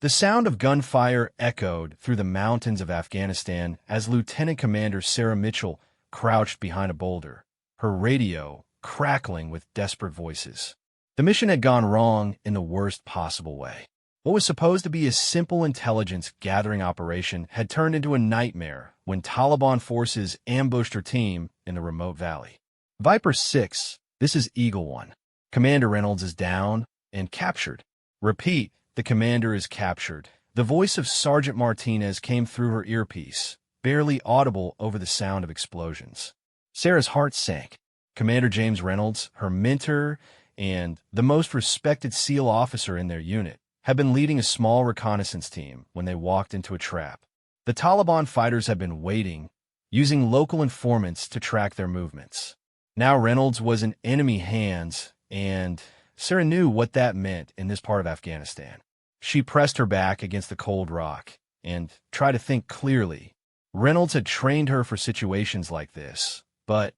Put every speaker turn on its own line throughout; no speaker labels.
The sound of gunfire echoed through the mountains of Afghanistan as Lieutenant Commander Sarah Mitchell crouched behind a boulder, her radio crackling with desperate voices. The mission had gone wrong in the worst possible way. What was supposed to be a simple intelligence-gathering operation had turned into a nightmare when Taliban forces ambushed her team in the remote valley. Viper 6, this is Eagle 1. Commander Reynolds is down and captured. Repeat, the commander is captured. The voice of Sergeant Martinez came through her earpiece, barely audible over the sound of explosions. Sarah's heart sank. Commander James Reynolds, her mentor and the most respected SEAL officer in their unit, had been leading a small reconnaissance team when they walked into a trap. The Taliban fighters had been waiting, using local informants to track their movements. Now Reynolds was in enemy hands, and Sarah knew what that meant in this part of Afghanistan. She pressed her back against the cold rock and tried to think clearly. Reynolds had trained her for situations like this, but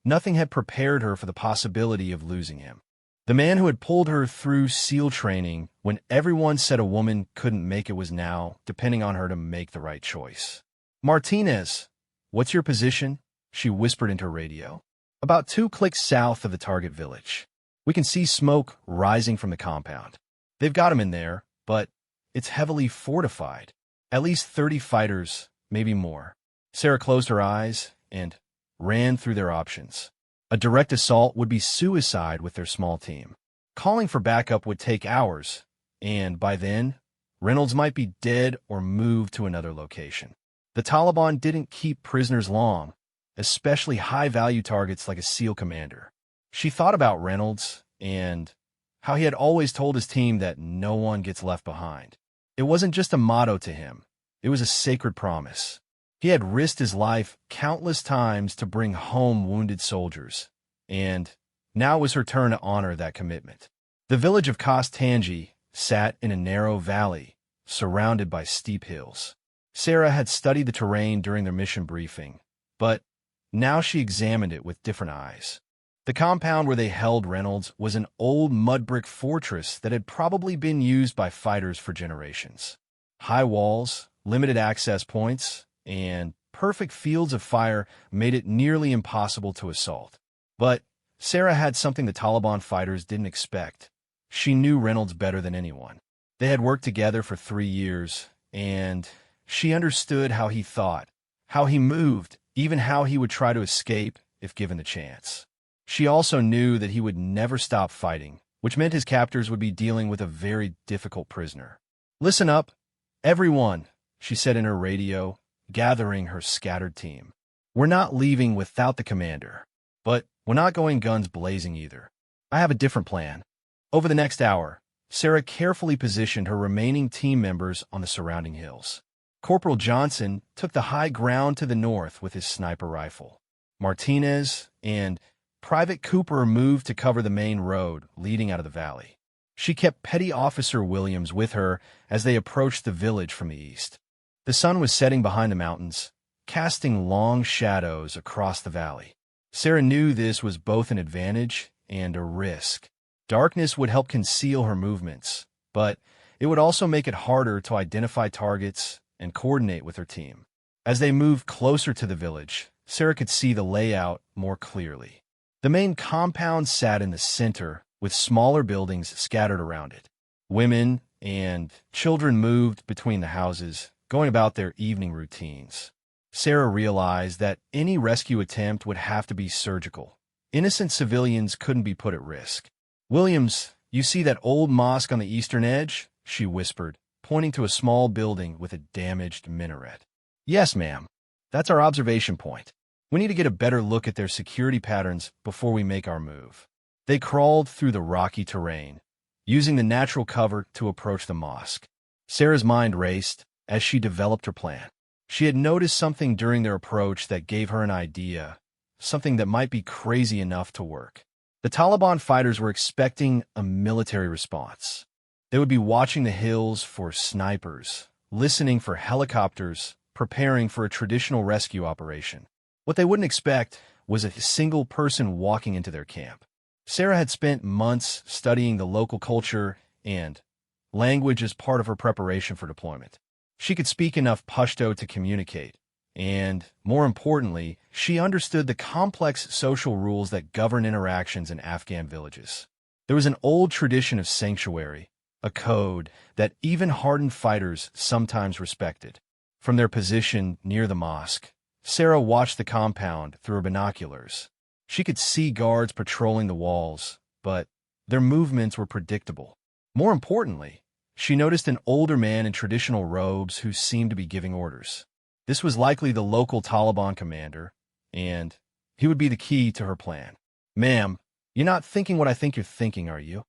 nothing had prepared her for the possibility of losing him. The man who had pulled her through SEAL training when everyone said a woman couldn't make it was now depending on her to make the right choice. Martinez, what's your position? She whispered into her radio. About 2 clicks south of the target village. We can see smoke rising from the compound. They've got him in there, but it's heavily fortified. At least 30 fighters, maybe more. Sarah closed her eyes and ran through their options. A direct assault would be suicide with their small team. Calling for backup would take hours, and by then, Reynolds might be dead or moved to another location. The Taliban didn't keep prisoners long, especially high-value targets like a SEAL commander. She thought about Reynolds and how he had always told his team that no one gets left behind. It wasn't just a motto to him. It was a sacred promise. He had risked his life countless times to bring home wounded soldiers, and now was her turn to honor that commitment. The village of Kostanji sat in a narrow valley, surrounded by steep hills. Sarah had studied the terrain during their mission briefing, but now she examined it with different eyes. The compound where they held Reynolds was an old mud brick fortress that had probably been used by fighters for generations. High walls, limited access points, and perfect fields of fire made it nearly impossible to assault. But Sarah had something the Taliban fighters didn't expect. She knew Reynolds better than anyone. They had worked together for 3 years, and she understood how he thought, how he moved, even how he would try to escape if given the chance. She also knew that he would never stop fighting, which meant his captors would be dealing with a very difficult prisoner. "Listen up, everyone," she said in her radio, gathering her scattered team. "We're not leaving without the commander, but we're not going guns blazing either. I have a different plan." Over the next hour, Sarah carefully positioned her remaining team members on the surrounding hills. Corporal Johnson took the high ground to the north with his sniper rifle. Martinez and Private Cooper moved to cover the main road leading out of the valley. She kept Petty Officer Williams with her as they approached the village from the east. The sun was setting behind the mountains, casting long shadows across the valley. Sarah knew this was both an advantage and a risk. Darkness would help conceal her movements, but it would also make it harder to identify targets and coordinate with her team. As they moved closer to the village, Sarah could see the layout more clearly. The main compound sat in the center, with smaller buildings scattered around it. Women and children moved between the houses, going about their evening routines. Sarah realized that any rescue attempt would have to be surgical. Innocent civilians couldn't be put at risk. "Williams, you see that old mosque on the eastern edge?" she whispered, pointing to a small building with a damaged minaret. "Yes, ma'am. That's our observation point. We need to get a better look at their security patterns before we make our move." They crawled through the rocky terrain, using the natural cover to approach the mosque. Sarah's mind raced as she developed her plan. She had noticed something during their approach that gave her an idea, something that might be crazy enough to work. The Taliban fighters were expecting a military response. They would be watching the hills for snipers, listening for helicopters, preparing for a traditional rescue operation. What they wouldn't expect was a single person walking into their camp. Sarah had spent months studying the local culture and language as part of her preparation for deployment. She could speak enough Pashto to communicate, and, more importantly, she understood the complex social rules that govern interactions in Afghan villages. There was an old tradition of sanctuary, a code that even hardened fighters sometimes respected. From their position near the mosque, Sarah watched the compound through her binoculars. She could see guards patrolling the walls, but their movements were predictable. More importantly, she noticed an older man in traditional robes who seemed to be giving orders. This was likely the local Taliban commander, and he would be the key to her plan. "Ma'am, you're not thinking what I think you're thinking, are you?"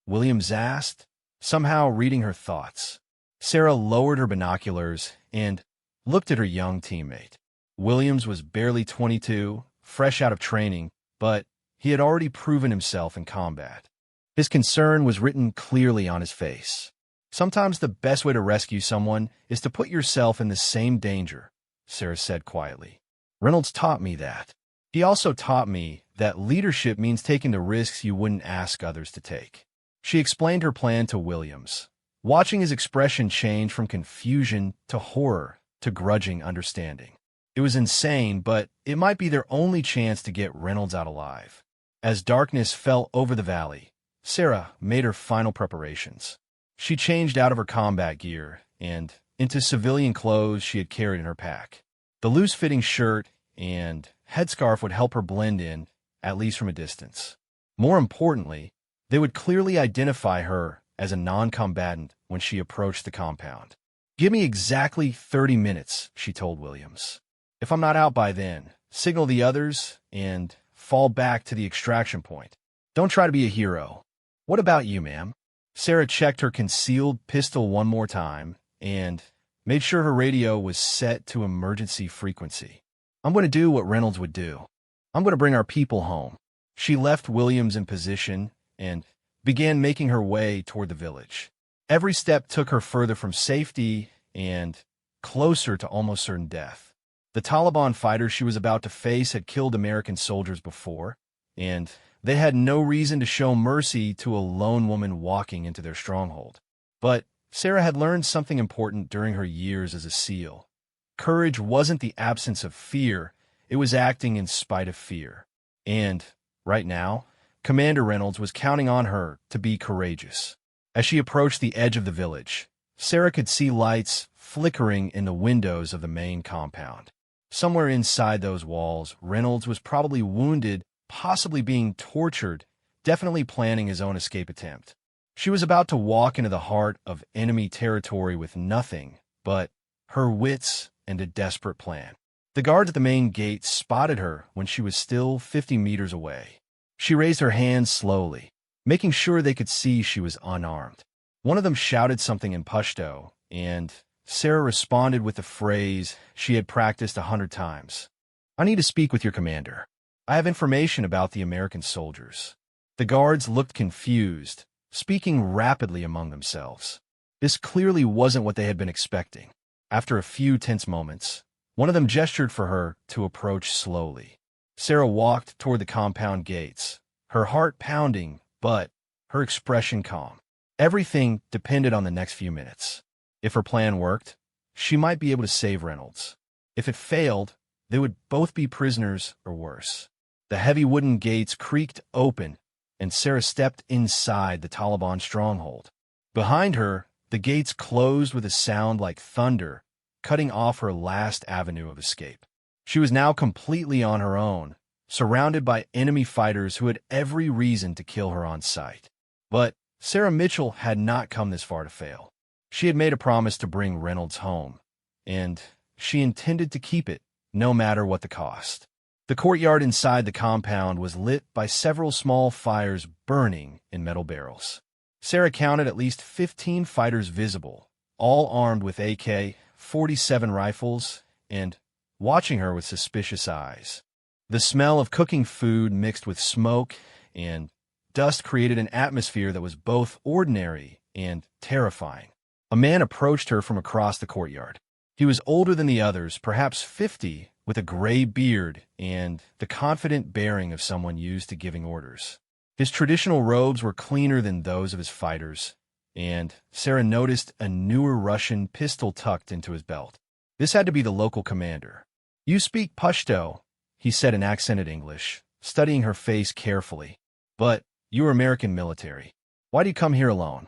Williams asked, somehow reading her thoughts. Sarah lowered her binoculars and looked at her young teammate. Williams was barely 22, fresh out of training, but he had already proven himself in combat. His concern was written clearly on his face. "Sometimes the best way to rescue someone is to put yourself in the same danger," Sarah said quietly. "Reynolds taught me that. He also taught me that leadership means taking the risks you wouldn't ask others to take." She explained her plan to Williams, watching his expression change from confusion to horror to grudging understanding. It was insane, but it might be their only chance to get Reynolds out alive. As darkness fell over the valley, Sarah made her final preparations. She changed out of her combat gear and into civilian clothes she had carried in her pack. The loose-fitting shirt and headscarf would help her blend in, at least from a distance. More importantly, they would clearly identify her as a non-combatant when she approached the compound. "Give me exactly 30 minutes, she told Williams. "If I'm not out by then, signal the others and fall back to the extraction point. Don't try to be a hero." "What about you, ma'am?" Sarah checked her concealed pistol one more time and made sure her radio was set to emergency frequency. "I'm going to do what Reynolds would do. I'm going to bring our people home." She left Williams in position and began making her way toward the village. Every step took her further from safety and closer to almost certain death. The Taliban fighters she was about to face had killed American soldiers before, and they had no reason to show mercy to a lone woman walking into their stronghold. But Sarah had learned something important during her years as a SEAL. Courage wasn't the absence of fear, it was acting in spite of fear. And, right now, Commander Reynolds was counting on her to be courageous. As she approached the edge of the village, Sarah could see lights flickering in the windows of the main compound. Somewhere inside those walls, Reynolds was probably wounded, possibly being tortured, definitely planning his own escape attempt. She was about to walk into the heart of enemy territory with nothing but her wits and a desperate plan. The guards at the main gate spotted her when she was still 50 meters away. She raised her hands slowly, making sure they could see she was unarmed. One of them shouted something in Pashto, and Sarah responded with a phrase she had practiced 100 times. "I need to speak with your commander. I have information about the American soldiers." The guards looked confused, speaking rapidly among themselves. This clearly wasn't what they had been expecting. After a few tense moments, one of them gestured for her to approach slowly. Sarah walked toward the compound gates, her heart pounding, but her expression calm. Everything depended on the next few minutes. If her plan worked, she might be able to save Reynolds. If it failed, they would both be prisoners or worse. The heavy wooden gates creaked open, and Sarah stepped inside the Taliban stronghold. Behind her, the gates closed with a sound like thunder, cutting off her last avenue of escape. She was now completely on her own, surrounded by enemy fighters who had every reason to kill her on sight. But Sarah Mitchell had not come this far to fail. She had made a promise to bring Reynolds home, and she intended to keep it, no matter what the cost. The courtyard inside the compound was lit by several small fires burning in metal barrels. Sarah counted at least 15 fighters visible, all armed with AK-47 rifles and watching her with suspicious eyes. The smell of cooking food mixed with smoke and dust created an atmosphere that was both ordinary and terrifying. A man approached her from across the courtyard. He was older than the others, perhaps 50, with a gray beard and the confident bearing of someone used to giving orders. His traditional robes were cleaner than those of his fighters, and Sarah noticed a newer Russian pistol tucked into his belt. This had to be the local commander. "You speak Pashto," he said in accented English, studying her face carefully. "But you're American military. Why do you come here alone?"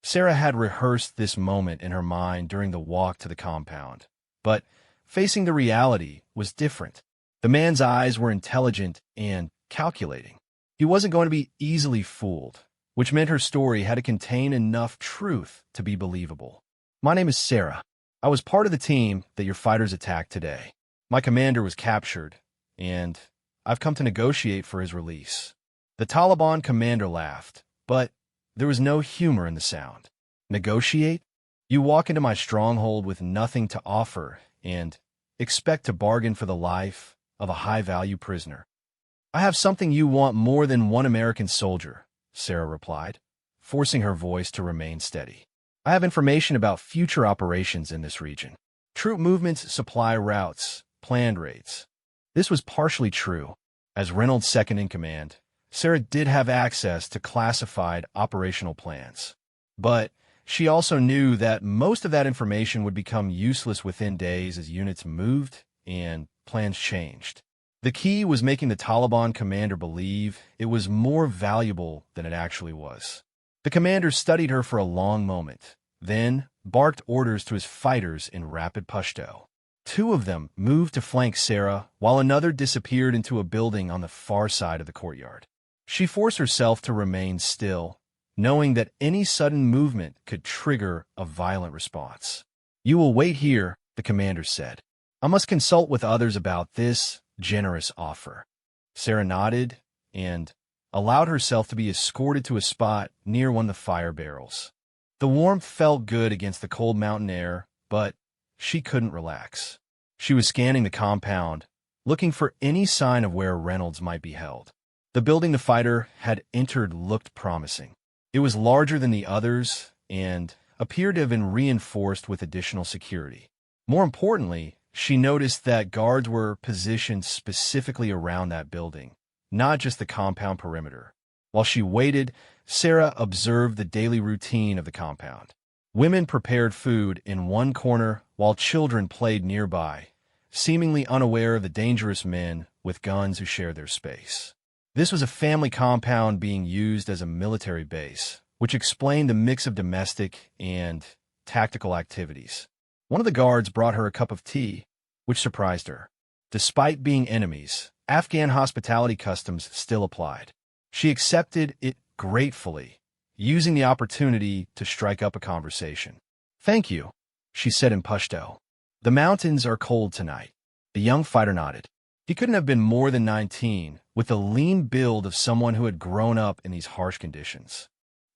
Sarah had rehearsed this moment in her mind during the walk to the compound. But facing the reality was different. The man's eyes were intelligent and calculating. He wasn't going to be easily fooled, which meant her story had to contain enough truth to be believable. "My name is Sarah. I was part of the team that your fighters attacked today. My commander was captured, and I've come to negotiate for his release." The Taliban commander laughed, but there was no humor in the sound. "Negotiate? You walk into my stronghold with nothing to offer and expect to bargain for the life of a high-value prisoner." "I have something you want more than one American soldier," Sarah replied, forcing her voice to remain steady. "I have information about future operations in this region. Troop movements, supply routes, planned raids." This was partially true. As Reynolds' second-in-command, Sarah did have access to classified operational plans. But she also knew that most of that information would become useless within days as units moved and plans changed. The key was making the Taliban commander believe it was more valuable than it actually was. The commander studied her for a long moment, then barked orders to his fighters in rapid Pashto. Two of them moved to flank Sarah, while another disappeared into a building on the far side of the courtyard. She forced herself to remain still, knowing that any sudden movement could trigger a violent response. "You will wait here," the commander said. "I must consult with others about this generous offer." Sarah nodded and allowed herself to be escorted to a spot near one of the fire barrels. The warmth felt good against the cold mountain air, but she couldn't relax. She was scanning the compound, looking for any sign of where Reynolds might be held. The building the fighter had entered looked promising. It was larger than the others and appeared to have been reinforced with additional security. More importantly, she noticed that guards were positioned specifically around that building, not just the compound perimeter. While she waited, Sarah observed the daily routine of the compound. Women prepared food in one corner while children played nearby, seemingly unaware of the dangerous men with guns who shared their space. This was a family compound being used as a military base, which explained the mix of domestic and tactical activities. One of the guards brought her a cup of tea, which surprised her. Despite being enemies, Afghan hospitality customs still applied. She accepted it gratefully, using the opportunity to strike up a conversation. "Thank you," she said in Pashto. "The mountains are cold tonight." The young fighter nodded. He couldn't have been more than 19, with the lean build of someone who had grown up in these harsh conditions.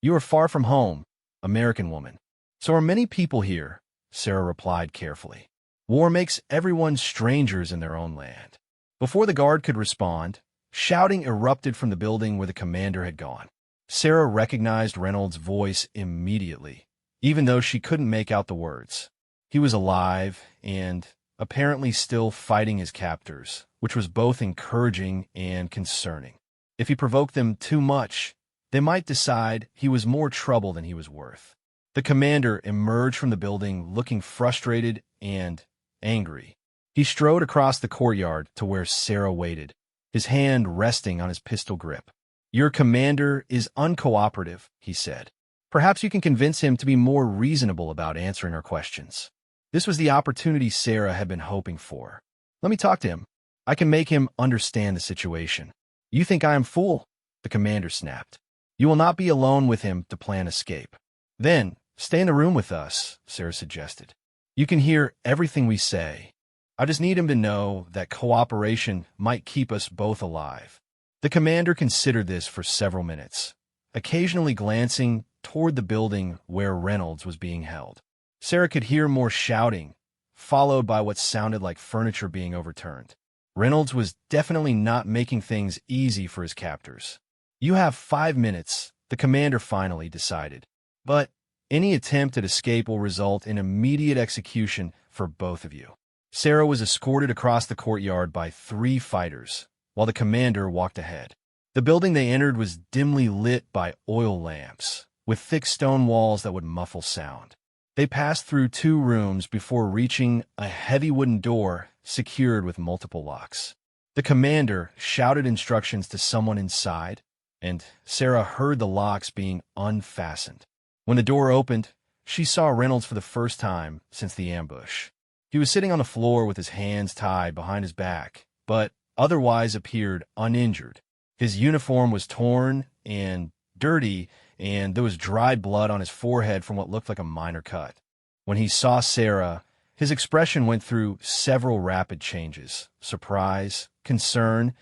"You are far from home, American woman." "So are many people here," Sarah replied carefully. "War makes everyone strangers in their own land." Before the guard could respond, shouting erupted from the building where the commander had gone. Sarah recognized Reynolds' voice immediately, even though she couldn't make out the words. He was alive and apparently still fighting his captors, which was both encouraging and concerning. If he provoked them too much, they might decide he was more trouble than he was worth. The commander emerged from the building looking frustrated and angry. He strode across the courtyard to where Sarah waited, his hand resting on his pistol grip. "Your commander is uncooperative," he said. "Perhaps you can convince him to be more reasonable about answering our questions." This was the opportunity Sarah had been hoping for. "Let me talk to him. I can make him understand the situation." "You think I am fool?" the commander snapped. "You will not be alone with him to plan escape." "Then, stay in the room with us," Sarah suggested. "You can hear everything we say. I just need him to know that cooperation might keep us both alive." The commander considered this for several minutes, occasionally glancing toward the building where Reynolds was being held. Sarah could hear more shouting, followed by what sounded like furniture being overturned. Reynolds was definitely not making things easy for his captors. "You have 5 minutes," the commander finally decided. "But any attempt at escape will result in immediate execution for both of you." Sarah was escorted across the courtyard by 3 fighters, while the commander walked ahead. The building they entered was dimly lit by oil lamps, with thick stone walls that would muffle sound. They passed through 2 rooms before reaching a heavy wooden door secured with multiple locks. The commander shouted instructions to someone inside, and Sarah heard the locks being unfastened. When the door opened, she saw Reynolds for the first time since the ambush. He was sitting on the floor with his hands tied behind his back, but otherwise appeared uninjured. His uniform was torn and dirty, and there was dried blood on his forehead from what looked like a minor cut. When he saw Sarah, his expression went through several rapid changes: surprise, concern,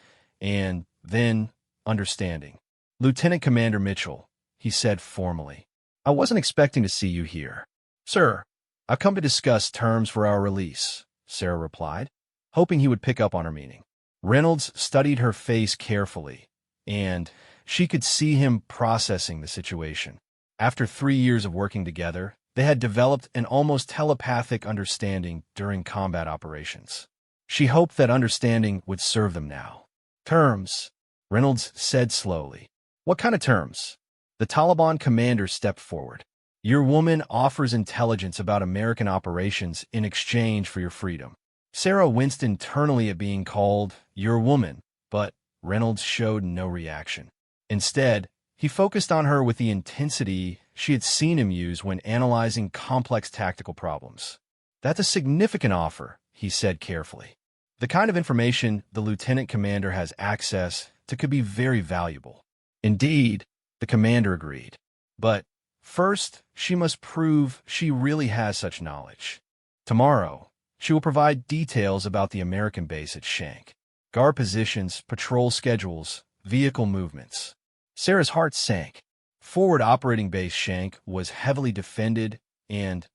and then understanding. "Lieutenant Commander Mitchell," he said formally, "I wasn't expecting to see you here." "Sir, I've come to discuss terms for our release," Sarah replied, hoping he would pick up on her meaning. Reynolds studied her face carefully, and she could see him processing the situation. After 3 years of working together, they had developed an almost telepathic understanding during combat operations. She hoped that understanding would serve them now. "Terms," Reynolds said slowly. "What kind of terms?" The Taliban commander stepped forward. "Your woman offers intelligence about American operations in exchange for your freedom." Sarah winced internally at being called "your woman," but Reynolds showed no reaction. Instead, he focused on her with the intensity she had seen him use when analyzing complex tactical problems. "That's a significant offer," he said carefully. "The kind of information the lieutenant commander has access to could be very valuable." "Indeed," the commander agreed. "But first, she must prove she really has such knowledge. Tomorrow, she will provide details about the American base at Shank: guard positions, patrol schedules, vehicle movements." Sarah's heart sank. Forward Operating Base Shank was heavily defended and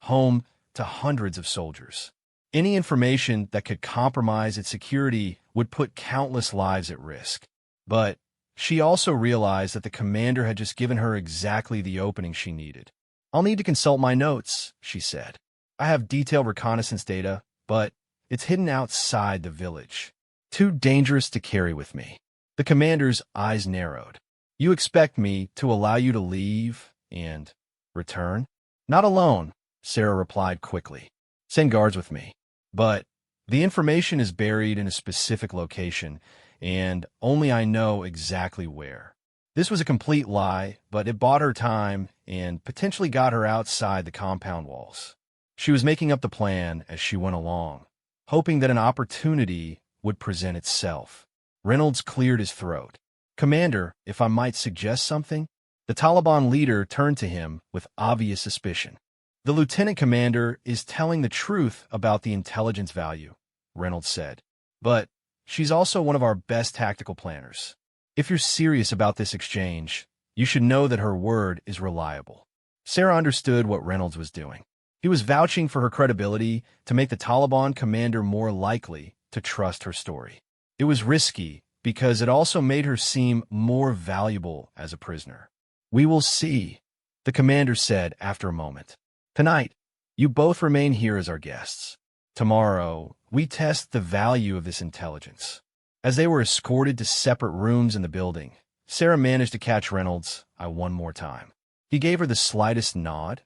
home to hundreds of soldiers. Any information that could compromise its security would put countless lives at risk. But she also realized that the commander had just given her exactly the opening she needed. "I'll need to consult my notes," she said. "I have detailed reconnaissance data, but it's hidden outside the village. Too dangerous to carry with me." The commander's eyes narrowed. "You expect me to allow you to leave and return?" "Not alone," Sarah replied quickly. "Send guards with me. But the information is buried in a specific location, and only I know exactly where." This was a complete lie, but it bought her time and potentially got her outside the compound walls. She was making up the plan as she went along, hoping that an opportunity would present itself. Reynolds cleared his throat. "Commander, if I might suggest something?" The Taliban leader turned to him with obvious suspicion. "The lieutenant commander is telling the truth about the intelligence value," Reynolds said. "But she's also one of our best tactical planners. If you're serious about this exchange, you should know that her word is reliable." Sarah understood what Reynolds was doing. He was vouching for her credibility to make the Taliban commander more likely to trust her story. It was risky because it also made her seem more valuable as a prisoner. "We will see," the commander said after a moment. "Tonight, you both remain here as our guests. Tomorrow, we test the value of this intelligence." As they were escorted to separate rooms in the building, Sarah managed to catch Reynolds' eye one more time. He gave her the slightest nod,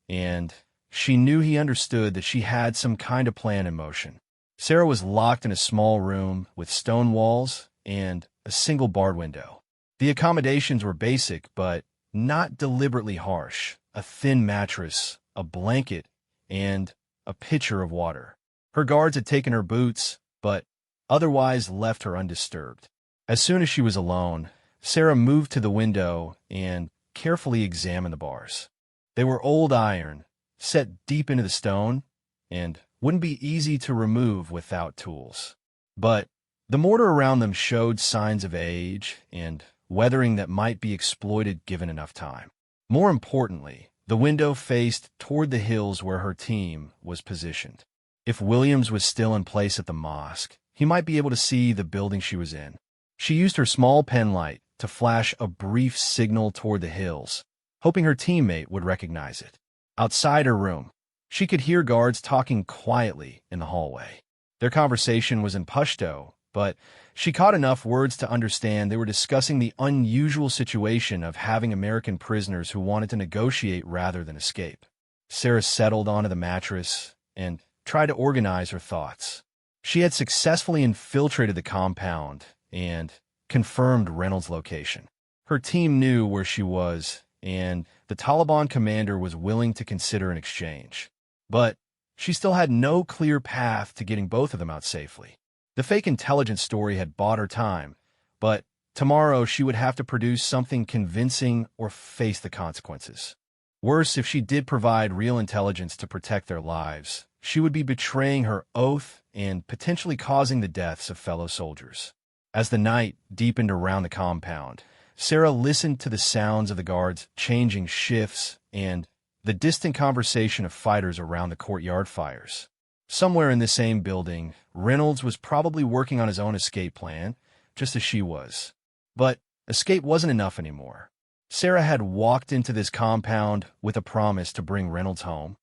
and she knew he understood that she had some kind of plan in motion. Sarah was locked in a small room with stone walls and a single barred window. The accommodations were basic, but not deliberately harsh: a thin mattress, a blanket, and a pitcher of water. Her guards had taken her boots, but otherwise left her undisturbed. As soon as she was alone, Sarah moved to the window and carefully examined the bars. They were old iron, set deep into the stone, and wouldn't be easy to remove without tools. But the mortar around them showed signs of age and weathering that might be exploited given enough time. More importantly, the window faced toward the hills where her team was positioned. If Williams was still in place at the mosque, he might be able to see the building she was in. She used her small pen light to flash a brief signal toward the hills, hoping her teammate would recognize it. Outside her room, she could hear guards talking quietly in the hallway. Their conversation was in Pashto, but she caught enough words to understand they were discussing the unusual situation of having American prisoners who wanted to negotiate rather than escape. Sarah settled onto the mattress and tried to organize her thoughts. She had successfully infiltrated the compound and confirmed Reynolds' location. Her team knew where she was, and the Taliban commander was willing to consider an exchange. But she still had no clear path to getting both of them out safely. The fake intelligence story had bought her time, but tomorrow she would have to produce something convincing or face the consequences. Worse, if she did provide real intelligence to protect their lives, she would be betraying her oath and potentially causing the deaths of fellow soldiers. As the night deepened around the compound, Sarah listened to the sounds of the guards changing shifts and the distant conversation of fighters around the courtyard fires. Somewhere in the same building, Reynolds was probably working on his own escape plan, just as she was. But escape wasn't enough anymore. Sarah had walked into this compound with a promise to bring Reynolds home,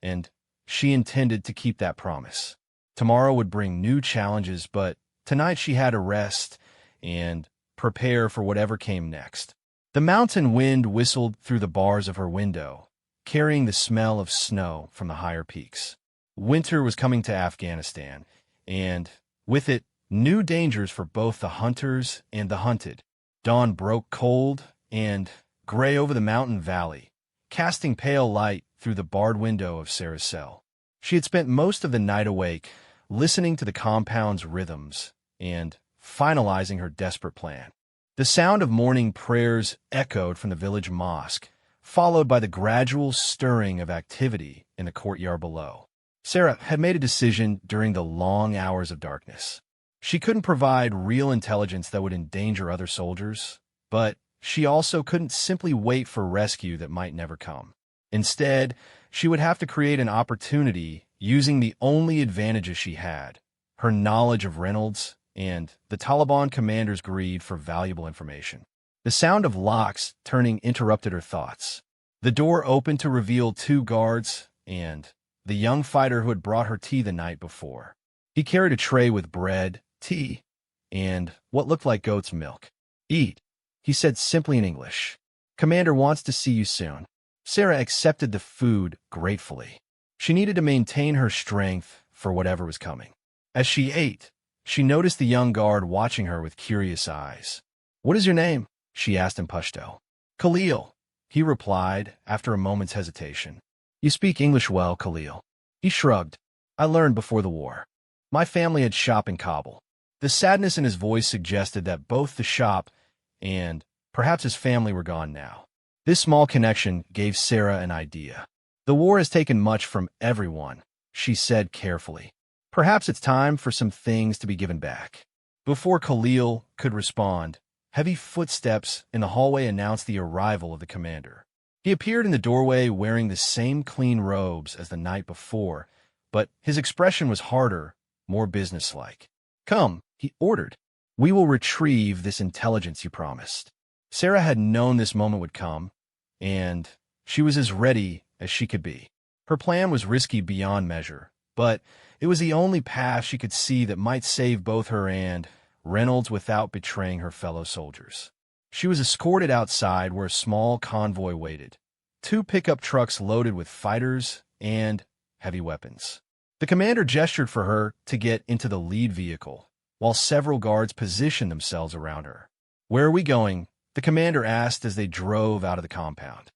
and she intended to keep that promise. Tomorrow would bring new challenges, but tonight she had to rest and prepare for whatever came next. The mountain wind whistled through the bars of her window, carrying the smell of snow from the higher peaks. Winter was coming to Afghanistan, and with it, new dangers for both the hunters and the hunted. Dawn broke cold and gray over the mountain valley, casting pale light through the barred window of Sarah's cell. She had spent most of the night awake, listening to the compound's rhythms and finalizing her desperate plan. The sound of morning prayers echoed from the village mosque, followed by the gradual stirring of activity in the courtyard below. Sarah had made a decision during the long hours of darkness. She couldn't provide real intelligence that would endanger other soldiers, but she also couldn't simply wait for rescue that might never come. Instead, she would have to create an opportunity using the only advantages she had, her knowledge of Reynolds and the Taliban commander's greed for valuable information. The sound of locks turning interrupted her thoughts. The door opened to reveal two guards and the young fighter who had brought her tea the night before. He carried a tray with bread, tea, and what looked like goat's milk. "Eat," he said simply in English. "Commander wants to see you soon." Sarah accepted the food gratefully. She needed to maintain her strength for whatever was coming. As she ate, she noticed the young guard watching her with curious eyes. "What is your name?" she asked in Pashto. "Khalil," he replied after a moment's hesitation. "You speak English well, Khalil." He shrugged. "I learned before the war. My family had shop in Kabul." The sadness in his voice suggested that both the shop and perhaps his family were gone now. This small connection gave Sarah an idea. "The war has taken much from everyone," she said carefully. "Perhaps it's time for some things to be given back." Before Khalil could respond, heavy footsteps in the hallway announced the arrival of the commander. He appeared in the doorway wearing the same clean robes as the night before, but his expression was harder, more businesslike. "Come," he ordered. "We will retrieve this intelligence you promised." Sarah had known this moment would come, and she was as ready as she could be. Her plan was risky beyond measure, but it was the only path she could see that might save both her and Reynolds without betraying her fellow soldiers. She was escorted outside where a small convoy waited, two pickup trucks loaded with fighters and heavy weapons. The commander gestured for her to get into the lead vehicle, while several guards positioned themselves around her. "Where are we going?" the commander asked as they drove out of the compound.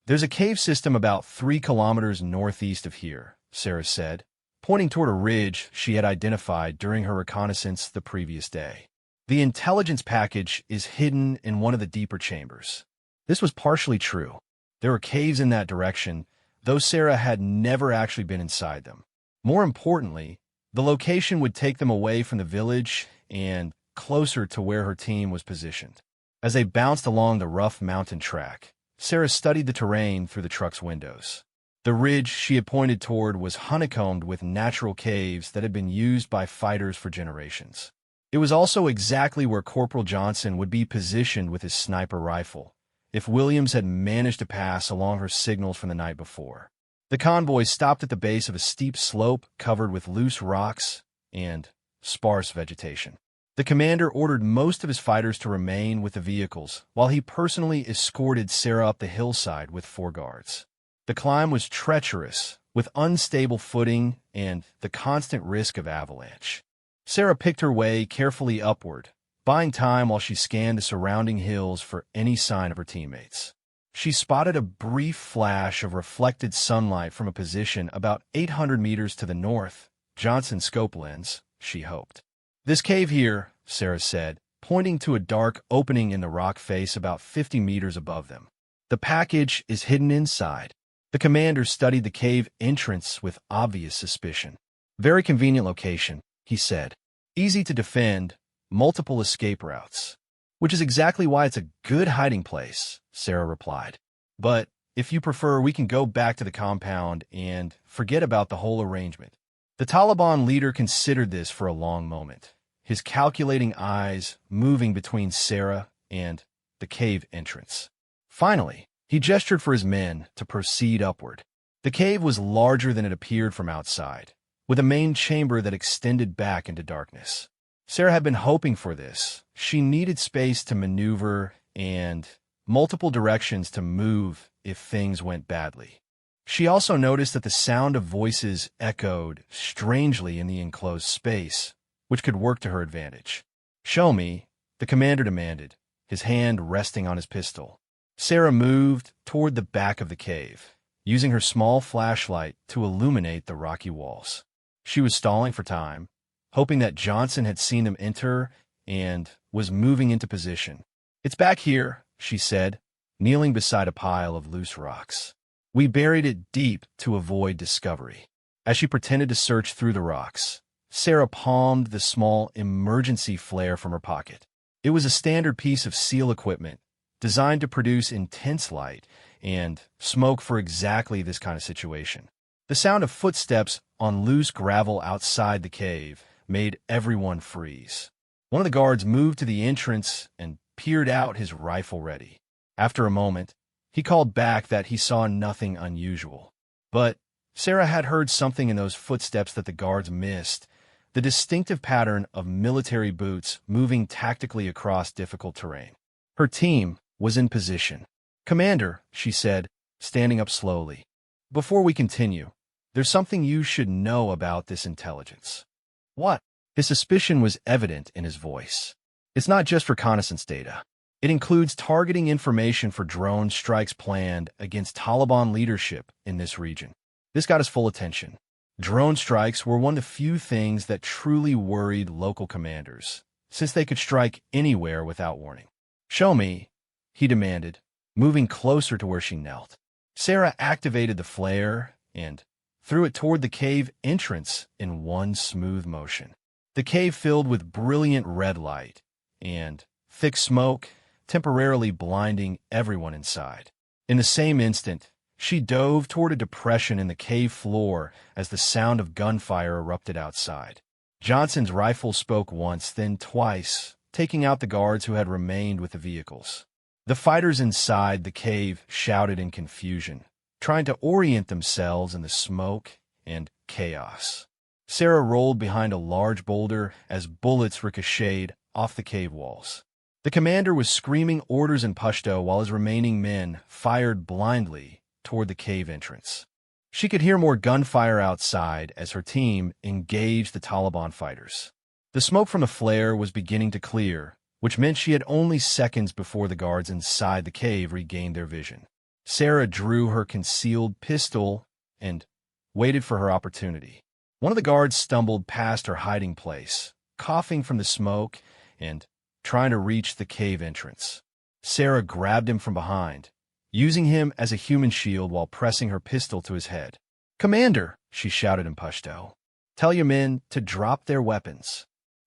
"There's a cave system about 3 kilometers northeast of here," Sarah said, pointing toward a ridge she had identified during her reconnaissance the previous day. "The intelligence package is hidden in one of the deeper chambers." This was partially true. There were caves in that direction, though Sarah had never actually been inside them. More importantly, the location would take them away from the village and closer to where her team was positioned. As they bounced along the rough mountain track, Sarah studied the terrain through the truck's windows. The ridge she had pointed toward was honeycombed with natural caves that had been used by fighters for generations. It was also exactly where Corporal Johnson would be positioned with his sniper rifle, if Williams had managed to pass along her signals from the night before. The convoy stopped at the base of a steep slope covered with loose rocks and sparse vegetation. The commander ordered most of his fighters to remain with the vehicles, while he personally escorted Sarah up the hillside with 4 guards. The climb was treacherous, with unstable footing and the constant risk of avalanche. Sarah picked her way carefully upward, buying time while she scanned the surrounding hills for any sign of her teammates. She spotted a brief flash of reflected sunlight from a position about 800 meters to the north. Johnson's scope lens, she hoped. "This cave here," Sarah said, pointing to a dark opening in the rock face about 50 meters above them. "The package is hidden inside." The commander studied the cave entrance with obvious suspicion. "Very convenient location," he said. "Easy to defend, multiple escape routes." "Which is exactly why it's a good hiding place," Sarah replied. "But if you prefer, we can go back to the compound and forget about the whole arrangement." The Taliban leader considered this for a long moment, his calculating eyes moving between Sarah and the cave entrance. Finally, he gestured for his men to proceed upward. The cave was larger than it appeared from outside, with a main chamber that extended back into darkness. Sarah had been hoping for this. She needed space to maneuver and multiple directions to move if things went badly. She also noticed that the sound of voices echoed strangely in the enclosed space, which could work to her advantage. "Show me," the commander demanded, his hand resting on his pistol. Sarah moved toward the back of the cave, using her small flashlight to illuminate the rocky walls. She was stalling for time, hoping that Johnson had seen them enter and was moving into position. "It's back here," she said, kneeling beside a pile of loose rocks. "We buried it deep to avoid discovery." As she pretended to search through the rocks, Sarah palmed the small emergency flare from her pocket. It was a standard piece of SEAL equipment, designed to produce intense light and smoke for exactly this kind of situation. The sound of footsteps on loose gravel outside the cave made everyone freeze. One of the guards moved to the entrance and peered out, his rifle ready. After a moment, he called back that he saw nothing unusual. But Sarah had heard something in those footsteps that the guards missed, the distinctive pattern of military boots moving tactically across difficult terrain. Her team was in position. "Commander," she said, standing up slowly, "before we continue, there's something you should know about this intelligence." "What?" His suspicion was evident in his voice. "It's not just reconnaissance data. It includes targeting information for drone strikes planned against Taliban leadership in this region." This got his full attention. Drone strikes were one of the few things that truly worried local commanders, since they could strike anywhere without warning. "Show me," he demanded, moving closer to where she knelt. Sarah activated the flare and threw it toward the cave entrance in one smooth motion. The cave filled with brilliant red light and thick smoke, temporarily blinding everyone inside. In the same instant, she dove toward a depression in the cave floor as the sound of gunfire erupted outside. Johnson's rifle spoke once, then twice, taking out the guards who had remained with the vehicles. The fighters inside the cave shouted in confusion, trying to orient themselves in the smoke and chaos. Sarah rolled behind a large boulder as bullets ricocheted off the cave walls. The commander was screaming orders in Pashto while his remaining men fired blindly toward the cave entrance. She could hear more gunfire outside as her team engaged the Taliban fighters. The smoke from the flare was beginning to clear, which meant she had only seconds before the guards inside the cave regained their vision. Sarah drew her concealed pistol and waited for her opportunity. One of the guards stumbled past her hiding place, coughing from the smoke and trying to reach the cave entrance. Sarah grabbed him from behind, using him as a human shield while pressing her pistol to his head. "Commander," she shouted in Pashto, "tell your men to drop their weapons."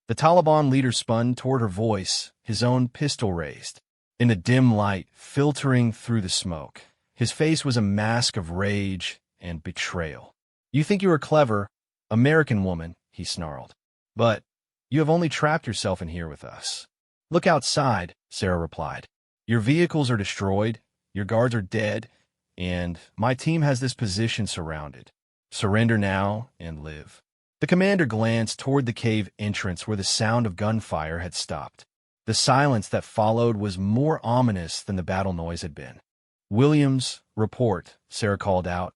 The Taliban leader spun toward her voice, his own pistol raised. In the dim light filtering through the smoke, his face was a mask of rage and betrayal. "You think you are clever, American woman," he snarled. "But you have only trapped yourself in here with us." "Look outside," Sarah replied. "Your vehicles are destroyed, your guards are dead, and my team has this position surrounded. Surrender now and live." The commander glanced toward the cave entrance where the sound of gunfire had stopped. The silence that followed was more ominous than the battle noise had been. "Williams, report," Sarah called out,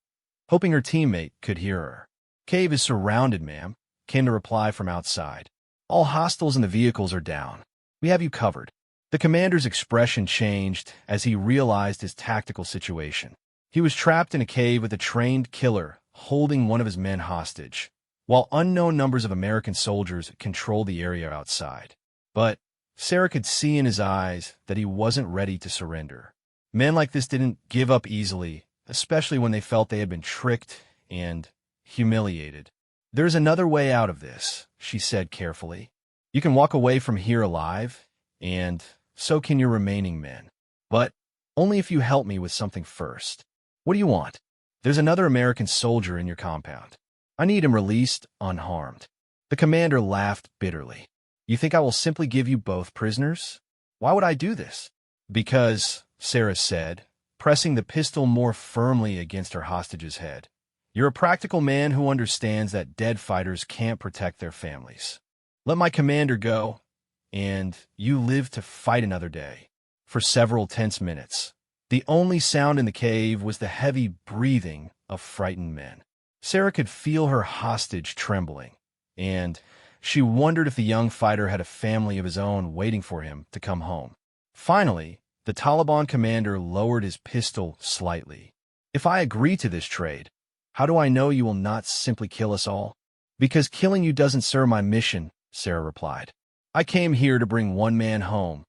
hoping her teammate could hear her. "Cave is surrounded, ma'am," came the reply from outside. "All hostiles in the vehicles are down. We have you covered." The commander's expression changed as he realized his tactical situation. He was trapped in a cave with a trained killer holding one of his men hostage, while unknown numbers of American soldiers controlled the area outside. But Sarah could see in his eyes that he wasn't ready to surrender. Men like this didn't give up easily, especially when they felt they had been tricked and humiliated. "There's another way out of this," she said carefully. "You can walk away from here alive, and so can your remaining men. But only if you help me with something first." "What do you want?" "There's another American soldier in your compound. I need him released unharmed." The commander laughed bitterly. "You think I will simply give you both prisoners? Why would I do this?" "Because," Sarah said, pressing the pistol more firmly against her hostage's head, "you're a practical man who understands that dead fighters can't protect their families. Let my commander go, and you live to fight another day." For several tense minutes, the only sound in the cave was the heavy breathing of frightened men. Sarah could feel her hostage trembling, and she wondered if the young fighter had a family of his own waiting for him to come home. Finally, the Taliban commander lowered his pistol slightly. "If I agree to this trade, how do I know you will not simply kill us all?" "Because killing you doesn't serve my mission," Sarah replied. "I came here to bring one man home,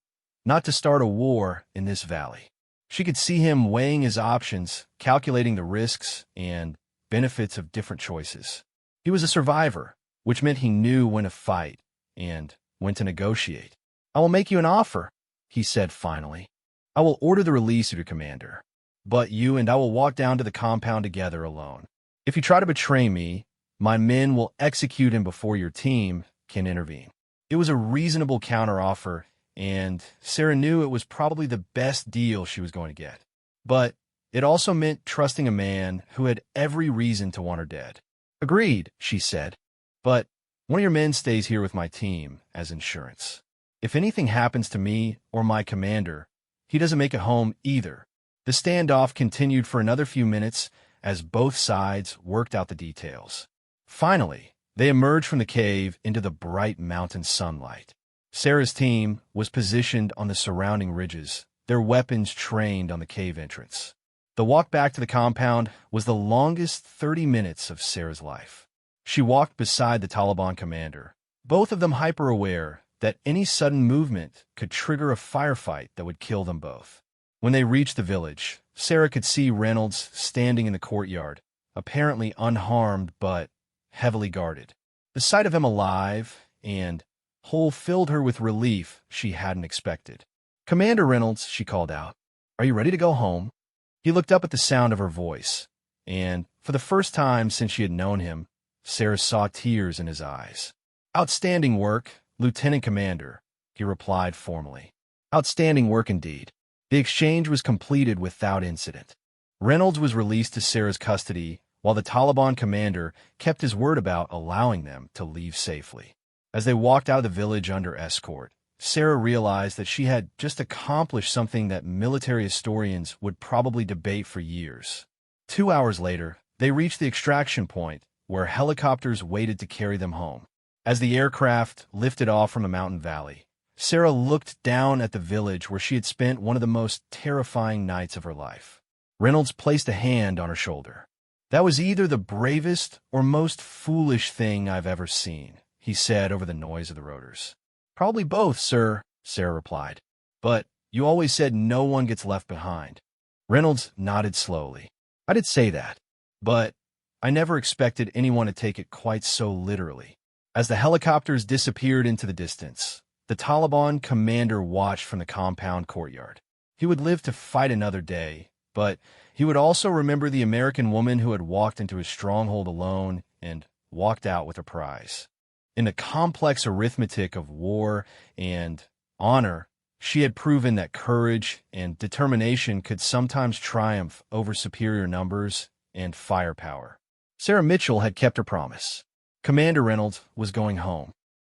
not to start a war in this valley." She could see him weighing his options, calculating the risks and benefits of different choices. He was a survivor, which meant he knew when to fight and when to negotiate. "I will make you an offer," he said finally. "I will order the release of your commander, but you and I will walk down to the compound together alone. If you try to betray me, my men will execute him before your team can intervene." It was a reasonable counteroffer, and Sarah knew it was probably the best deal she was going to get. But it also meant trusting a man who had every reason to want her dead. "Agreed," she said, "but one of your men stays here with my team as insurance. If anything happens to me or my commander, he doesn't make it home either." The standoff continued for another few minutes as both sides worked out the details. Finally, they emerged from the cave into the bright mountain sunlight. Sarah's team was positioned on the surrounding ridges, their weapons trained on the cave entrance. The walk back to the compound was the longest 30 minutes of Sarah's life. She walked beside the Taliban commander, both of them hyper-aware that any sudden movement could trigger a firefight that would kill them both. When they reached the village, Sarah could see Reynolds standing in the courtyard, apparently unharmed but heavily guarded. The sight of him alive and whole filled her with relief she hadn't expected. "Commander Reynolds," she called out, "are you ready to go home?" He looked up at the sound of her voice, and for the first time since she had known him, Sarah saw tears in his eyes. "Outstanding work, Lieutenant Commander," he replied formally. "Outstanding work indeed." The exchange was completed without incident. Reynolds was released to Sarah's custody, while the Taliban commander kept his word about allowing them to leave safely. As they walked out of the village under escort, Sarah realized that she had just accomplished something that military historians would probably debate for years. 2 hours later, they reached the extraction point, where helicopters waited to carry them home. As the aircraft lifted off from the mountain valley, Sarah looked down at the village where she had spent one of the most terrifying nights of her life. Reynolds placed a hand on her shoulder. "That was either the bravest or most foolish thing I've ever seen," he said over the noise of the rotors. "Probably both, sir," Sarah replied. "But you always said no one gets left behind." Reynolds nodded slowly. "I did say that, but I never expected anyone to take it quite so literally." As the helicopters disappeared into the distance, the Taliban commander watched from the compound courtyard. He would live to fight another day, but he would also remember the American woman who had walked into his stronghold alone and walked out with a prize. In the complex arithmetic of war and honor, she had proven that courage and determination could sometimes triumph over superior numbers and firepower. Sarah Mitchell had kept her promise. Commander Reynolds was going home.